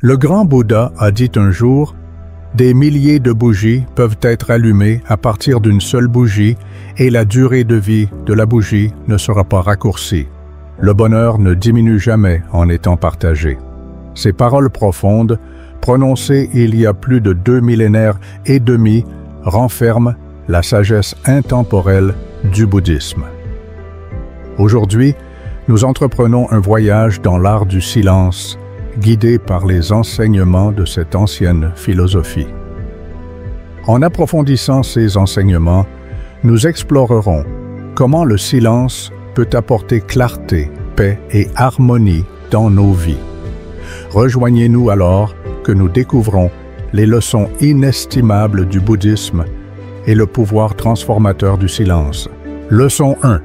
Le grand Bouddha a dit un jour, « Des milliers de bougies peuvent être allumées à partir d'une seule bougie et la durée de vie de la bougie ne sera pas raccourcie. Le bonheur ne diminue jamais en étant partagé. » Ces paroles profondes, prononcées il y a plus de 2 millénaires et demi, renferment la sagesse intemporelle du bouddhisme. Aujourd'hui, nous entreprenons un voyage dans l'art du silence, guidé par les enseignements de cette ancienne philosophie. En approfondissant ces enseignements, nous explorerons comment le silence peut apporter clarté, paix et harmonie dans nos vies. Rejoignez-nous alors que nous découvrons les leçons inestimables du bouddhisme et le pouvoir transformateur du silence. Leçon 1.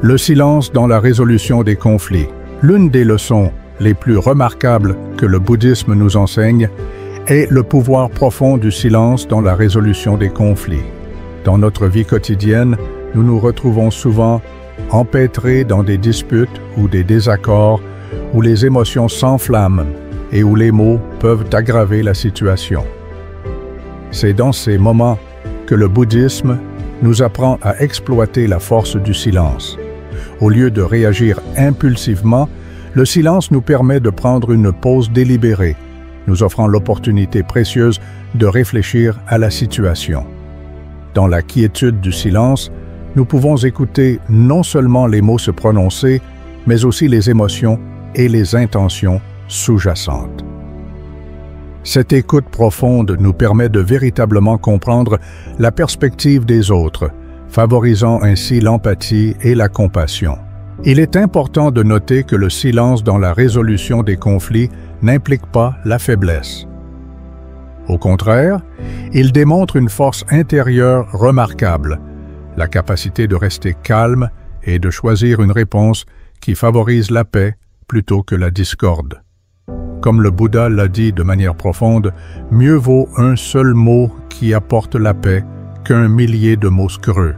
Le silence dans la résolution des conflits. L'une des leçons les plus remarquables que le bouddhisme nous enseigne est le pouvoir profond du silence dans la résolution des conflits. Dans notre vie quotidienne, nous nous retrouvons souvent empêtrés dans des disputes ou des désaccords où les émotions s'enflamment et où les mots peuvent aggraver la situation. C'est dans ces moments que le bouddhisme nous apprend à exploiter la force du silence. Au lieu de réagir impulsivement, le silence nous permet de prendre une pause délibérée, nous offrant l'opportunité précieuse de réfléchir à la situation. Dans la quiétude du silence, nous pouvons écouter non seulement les mots se prononcer, mais aussi les émotions et les intentions sous-jacentes. Cette écoute profonde nous permet de véritablement comprendre la perspective des autres, favorisant ainsi l'empathie et la compassion. Il est important de noter que le silence dans la résolution des conflits n'implique pas la faiblesse. Au contraire, il démontre une force intérieure remarquable, la capacité de rester calme et de choisir une réponse qui favorise la paix plutôt que la discorde. Comme le Bouddha l'a dit de manière profonde, mieux vaut un seul mot qui apporte la paix qu'un millier de mots screux.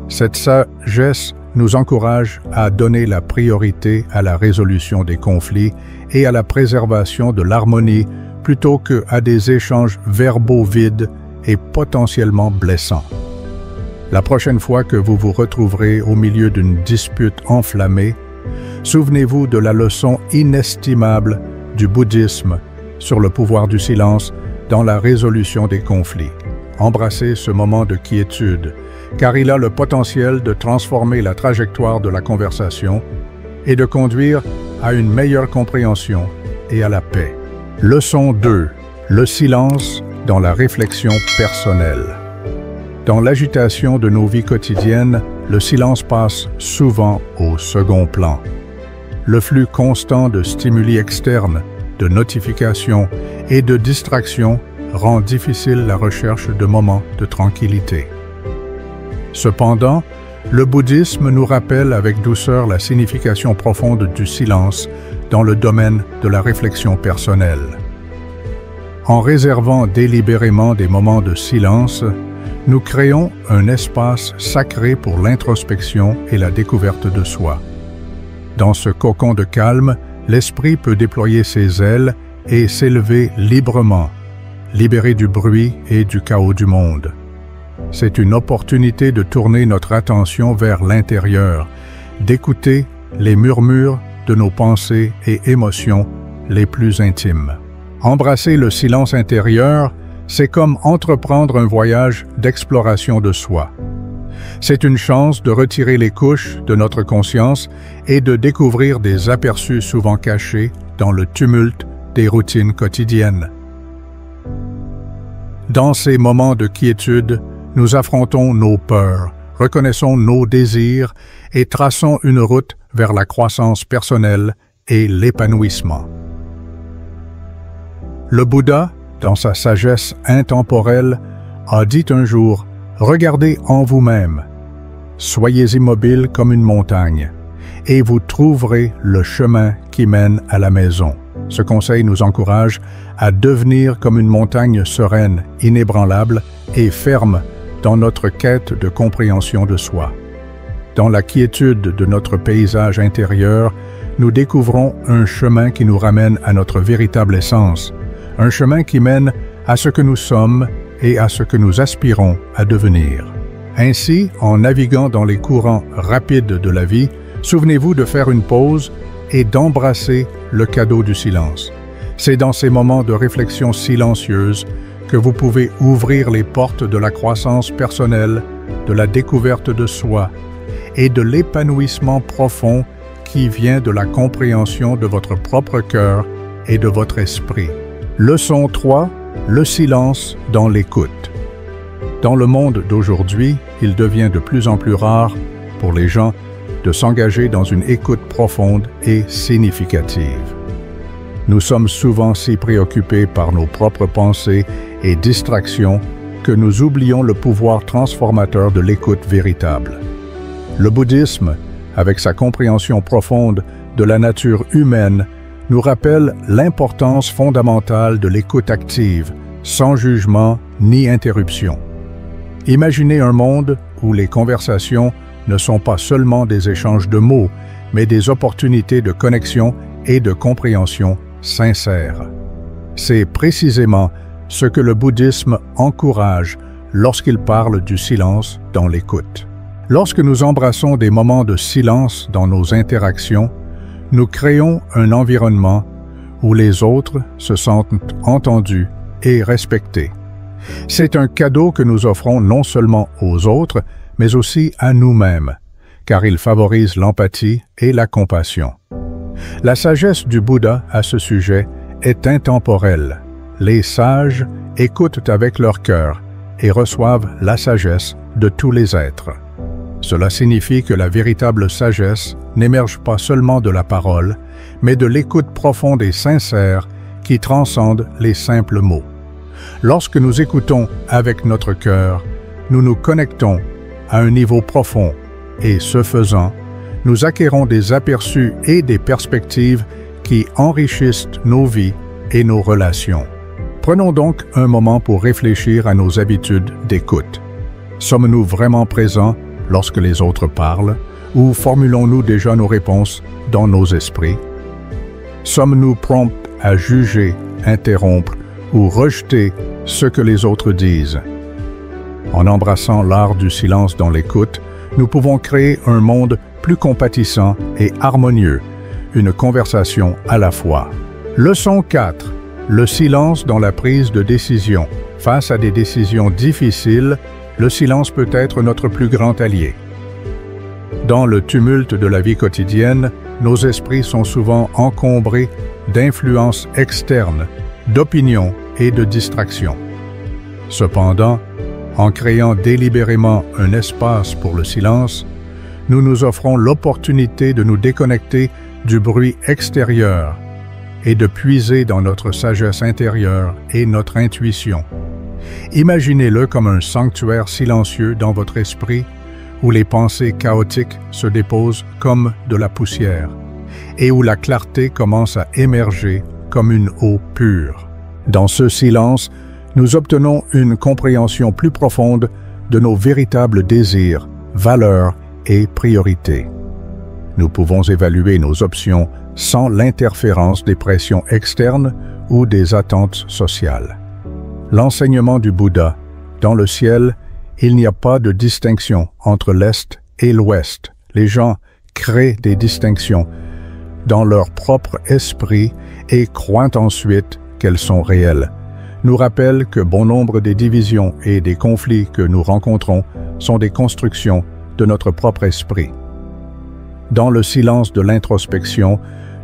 Cette sagesse nous encourage à donner la priorité à la résolution des conflits et à la préservation de l'harmonie plutôt qu'à des échanges verbaux vides et potentiellement blessants. La prochaine fois que vous vous retrouverez au milieu d'une dispute enflammée, souvenez-vous de la leçon inestimable du bouddhisme sur le pouvoir du silence dans la résolution des conflits. Embrassez ce moment de quiétude, car il a le potentiel de transformer la trajectoire de la conversation et de conduire à une meilleure compréhension et à la paix. Leçon 2. Le silence dans la réflexion personnelle. Dans l'agitation de nos vies quotidiennes, le silence passe souvent au second plan. Le flux constant de stimuli externes, de notifications et de distractions rend difficile la recherche de moments de tranquillité. Cependant, le bouddhisme nous rappelle avec douceur la signification profonde du silence dans le domaine de la réflexion personnelle. En réservant délibérément des moments de silence, nous créons un espace sacré pour l'introspection et la découverte de soi. Dans ce cocon de calme, l'esprit peut déployer ses ailes et s'élever librement, libéré du bruit et du chaos du monde. C'est une opportunité de tourner notre attention vers l'intérieur, d'écouter les murmures de nos pensées et émotions les plus intimes. Embrasser le silence intérieur, c'est comme entreprendre un voyage d'exploration de soi. C'est une chance de retirer les couches de notre conscience et de découvrir des aperçus souvent cachés dans le tumulte des routines quotidiennes. Dans ces moments de quiétude, nous affrontons nos peurs, reconnaissons nos désirs et traçons une route vers la croissance personnelle et l'épanouissement. Le Bouddha, dans sa sagesse intemporelle, a dit un jour « Regardez en vous-même, soyez immobile comme une montagne, et vous trouverez le chemin qui mène à la maison. » Ce conseil nous encourage à devenir comme une montagne sereine, inébranlable et ferme dans notre quête de compréhension de soi. Dans la quiétude de notre paysage intérieur, nous découvrons un chemin qui nous ramène à notre véritable essence, un chemin qui mène à ce que nous sommes et à ce que nous aspirons à devenir. Ainsi, en naviguant dans les courants rapides de la vie, souvenez-vous de faire une pause et d'embrasser le cadeau du silence. C'est dans ces moments de réflexion silencieuse que vous pouvez ouvrir les portes de la croissance personnelle, de la découverte de soi et de l'épanouissement profond qui vient de la compréhension de votre propre cœur et de votre esprit. Leçon 3. Le silence dans l'écoute. Dans le monde d'aujourd'hui, il devient de plus en plus rare pour les gens de s'engager dans une écoute profonde et significative. Nous sommes souvent si préoccupés par nos propres pensées et distractions que nous oublions le pouvoir transformateur de l'écoute véritable. Le bouddhisme, avec sa compréhension profonde de la nature humaine, nous rappelle l'importance fondamentale de l'écoute active, sans jugement ni interruption. Imaginez un monde où les conversations ne sont pas seulement des échanges de mots, mais des opportunités de connexion et de compréhension sincères. C'est précisément ce que le bouddhisme encourage lorsqu'il parle du silence dans l'écoute. Lorsque nous embrassons des moments de silence dans nos interactions, nous créons un environnement où les autres se sentent entendus et respectés. C'est un cadeau que nous offrons non seulement aux autres, mais aussi à nous-mêmes, car il favorise l'empathie et la compassion. La sagesse du Bouddha à ce sujet est intemporelle. Les sages écoutent avec leur cœur et reçoivent la sagesse de tous les êtres. Cela signifie que la véritable sagesse n'émerge pas seulement de la parole, mais de l'écoute profonde et sincère qui transcende les simples mots. Lorsque nous écoutons avec notre cœur, nous nous connectons à un niveau profond et, ce faisant, nous acquérons des aperçus et des perspectives qui enrichissent nos vies et nos relations. Prenons donc un moment pour réfléchir à nos habitudes d'écoute. Sommes-nous vraiment présents lorsque les autres parlent, ou formulons-nous déjà nos réponses dans nos esprits? Sommes-nous prompts à juger, interrompre ou rejeter ce que les autres disent? En embrassant l'art du silence dans l'écoute, nous pouvons créer un monde plus compatissant et harmonieux, une conversation à la fois. Leçon 4. Le silence dans la prise de décision. Face à des décisions difficiles, le silence peut être notre plus grand allié. Dans le tumulte de la vie quotidienne, nos esprits sont souvent encombrés d'influences externes, d'opinions et de distractions. Cependant, en créant délibérément un espace pour le silence, nous nous offrons l'opportunité de nous déconnecter du bruit extérieur et de puiser dans notre sagesse intérieure et notre intuition. Imaginez-le comme un sanctuaire silencieux dans votre esprit où les pensées chaotiques se déposent comme de la poussière et où la clarté commence à émerger comme une eau pure. Dans ce silence, nous obtenons une compréhension plus profonde de nos véritables désirs, valeurs et priorités. Nous pouvons évaluer nos options sans l'interférence des pressions externes ou des attentes sociales. L'enseignement du Bouddha, dans le ciel, il n'y a pas de distinction entre l'Est et l'Ouest. Les gens créent des distinctions dans leur propre esprit et croient ensuite qu'elles sont réelles. Nous rappelle que bon nombre des divisions et des conflits que nous rencontrons sont des constructions de notre propre esprit. Dans le silence de l'introspection,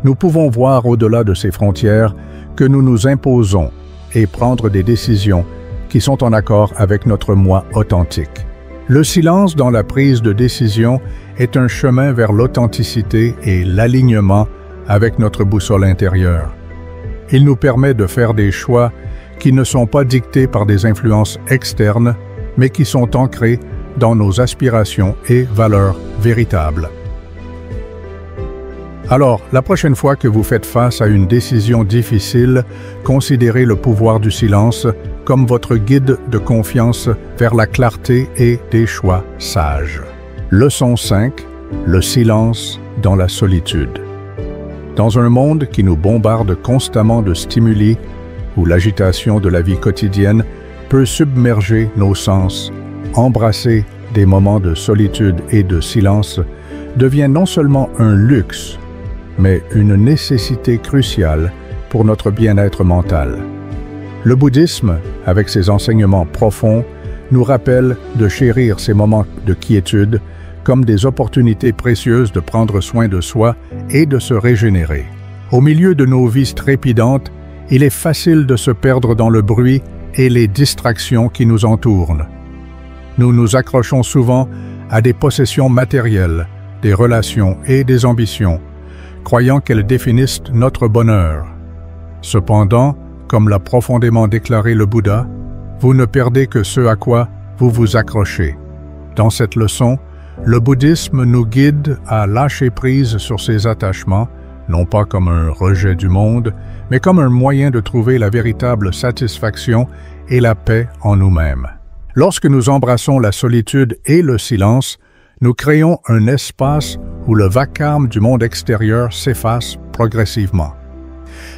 nous pouvons voir au-delà de ces frontières que nous nous imposons et prendre des décisions qui sont en accord avec notre moi authentique. Le silence dans la prise de décision est un chemin vers l'authenticité et l'alignement avec notre boussole intérieure. Il nous permet de faire des choix qui ne sont pas dictés par des influences externes, mais qui sont ancrés dans nos aspirations et valeurs véritables. Alors, la prochaine fois que vous faites face à une décision difficile, considérez le pouvoir du silence comme votre guide de confiance vers la clarté et des choix sages. Leçon 5. Le silence dans la solitude. Dans un monde qui nous bombarde constamment de stimuli, où l'agitation de la vie quotidienne peut submerger nos sens, embrasser des moments de solitude et de silence devient non seulement un luxe, mais une nécessité cruciale pour notre bien-être mental. Le bouddhisme, avec ses enseignements profonds, nous rappelle de chérir ces moments de quiétude comme des opportunités précieuses de prendre soin de soi et de se régénérer. Au milieu de nos vies trépidantes, il est facile de se perdre dans le bruit et les distractions qui nous entourent. Nous nous accrochons souvent à des possessions matérielles, des relations et des ambitions, croyant qu'elles définissent notre bonheur. Cependant, comme l'a profondément déclaré le Bouddha, vous ne perdez que ce à quoi vous vous accrochez. Dans cette leçon, le bouddhisme nous guide à lâcher prise sur ces attachements, non pas comme un rejet du monde, mais comme un moyen de trouver la véritable satisfaction et la paix en nous-mêmes. Lorsque nous embrassons la solitude et le silence, nous créons un espace où le vacarme du monde extérieur s'efface progressivement.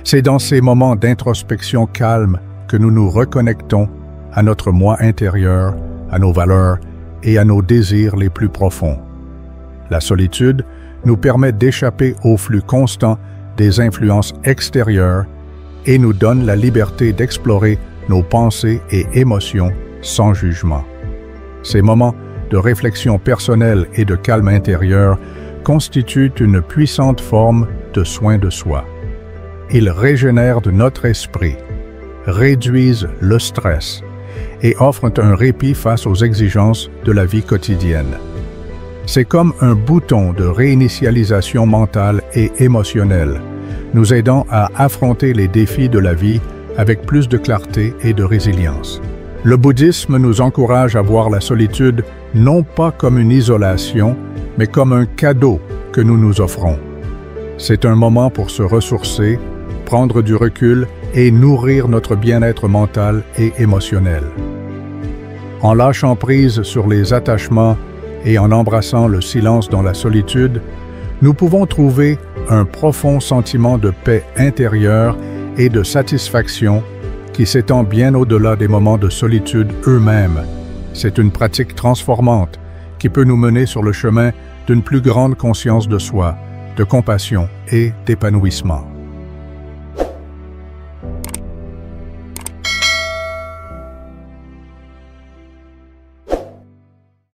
C'est dans ces moments d'introspection calme que nous nous reconnectons à notre moi intérieur, à nos valeurs et à nos désirs les plus profonds. La solitude nous permet d'échapper au flux constant des influences extérieures et nous donne la liberté d'explorer nos pensées et émotions sans jugement. Ces moments de réflexion personnelle et de calme intérieur constituent une puissante forme de soin de soi. Ils régénèrent notre esprit, réduisent le stress et offrent un répit face aux exigences de la vie quotidienne. C'est comme un bouton de réinitialisation mentale et émotionnelle, nous aidant à affronter les défis de la vie avec plus de clarté et de résilience. Le bouddhisme nous encourage à voir la solitude non pas comme une isolation, mais comme un cadeau que nous nous offrons. C'est un moment pour se ressourcer, prendre du recul et nourrir notre bien-être mental et émotionnel. En lâchant prise sur les attachements et en embrassant le silence dans la solitude, nous pouvons trouver un profond sentiment de paix intérieure et de satisfaction qui s'étend bien au-delà des moments de solitude eux-mêmes. C'est une pratique transformante qui peut nous mener sur le chemin d'une plus grande conscience de soi, de compassion et d'épanouissement.